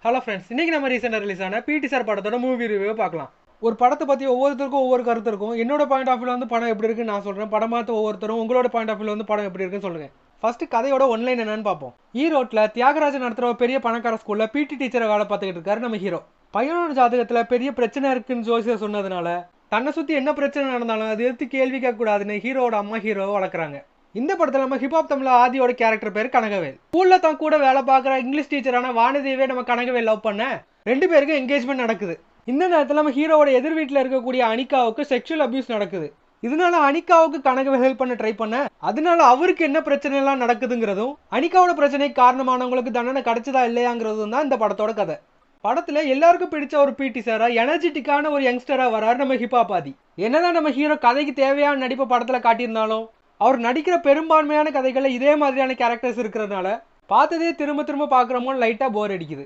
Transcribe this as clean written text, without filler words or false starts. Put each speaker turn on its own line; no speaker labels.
Hello friends, இன்னைக்கு நம்ம ரீசெண்டாக ரிலீஸ் ஆன பிடி சார் படத்தோட மூவி ரிவ்யூ பார்க்கலாம். ஒரு படத்தை பற்றி ஒவ்வொருத்தருக்கும் ஒவ்வொரு கருத்து இருக்கும். என்னோட பாயிண்ட் ஆஃப் வியூ வந்து படம் எப்படி இருக்குன்னு நான் சொல்கிறேன். படம் பார்த்து ஒவ்வொருத்தரும் உங்களோட பாயிண்ட் ஆஃப் வியூ வந்து படம் எப்படி இருக்குன்னு சொல்லுங்கள். ஃபர்ஸ்ட் கதையோட ஒன்லைன் என்னன்னு பார்ப்போம். ஈரோட்டில் தியாகராஜன் நடத்துகிற ஒரு பெரிய பணக்கார ஸ்கூலில் பிடி டீச்சரை வேலை பார்த்துக்கிட்டு இருக்காரு நம்ம ஹீரோ. பையனோட ஜாதகத்தில் பெரிய பிரச்சனை இருக்குன்னு ஜோசியர் சொன்னதுனால தன்னை சுற்றி என்ன பிரச்சனை நடந்தாலும் அது எடுத்து கேள்வி கேட்கக்கூடாதுன்னு ஹீரோட அம்மா ஹீரோவை வளர்க்குறாங்க. இந்த படத்தில் நம்ம ஹிப்ஹாப் தமிழ் ஆதியோட கேரக்டர் பேர் கனகவேல். ஸ்கூலில் தான் கூட வேலை பார்க்குற இங்கிலீஷ் டீச்சரான வானதேவியை நம்ம கனகவேல் லவ் பண்ண 2 பேருக்கும் என்கேஜ்மெண்ட் நடக்குது. இந்த நேரத்தில் நம்ம ஹீரோவோட எதிர் வீட்டில் இருக்கக்கூடிய அனிகாவுக்கு செக்ஷுவல் அபியூஸ் நடக்குது. இதனால அனிகாவுக்கு கனகவேல் ஹெல்ப் பண்ண ட்ரை பண்ண அதனால அவருக்கு என்ன பிரச்சனை எல்லாம் நடக்குதுங்கிறதும் அனிகாவோட பிரச்சனைக்கு காரணமானவங்களுக்கு தண்டனை கிடைச்சதா இல்லையாங்கிறதும் தான் இந்த படத்தோட கதை. படத்துல எல்லாருக்கும் பிடிச்ச ஒரு பிடி சாரா எனர்ஜெட்டிக்கான ஒரு யங்ஸ்டரா வராரு நம்ம ஹிப்ஹாப் ஆதி. என்னதான் நம்ம ஹீரோ கதைக்கு தேவையான நடிப்பை படத்துல காட்டியிருந்தாலும் அவர் நடிக்கிற பெரும்பான்மையான கதைகள்ல இதே மாதிரியான கேரக்டர்ஸ் இருக்கிறதுனால பார்த்ததே திரும்ப திரும்ப பார்க்குறோமோ லைட்டாக போர் அடிக்குது.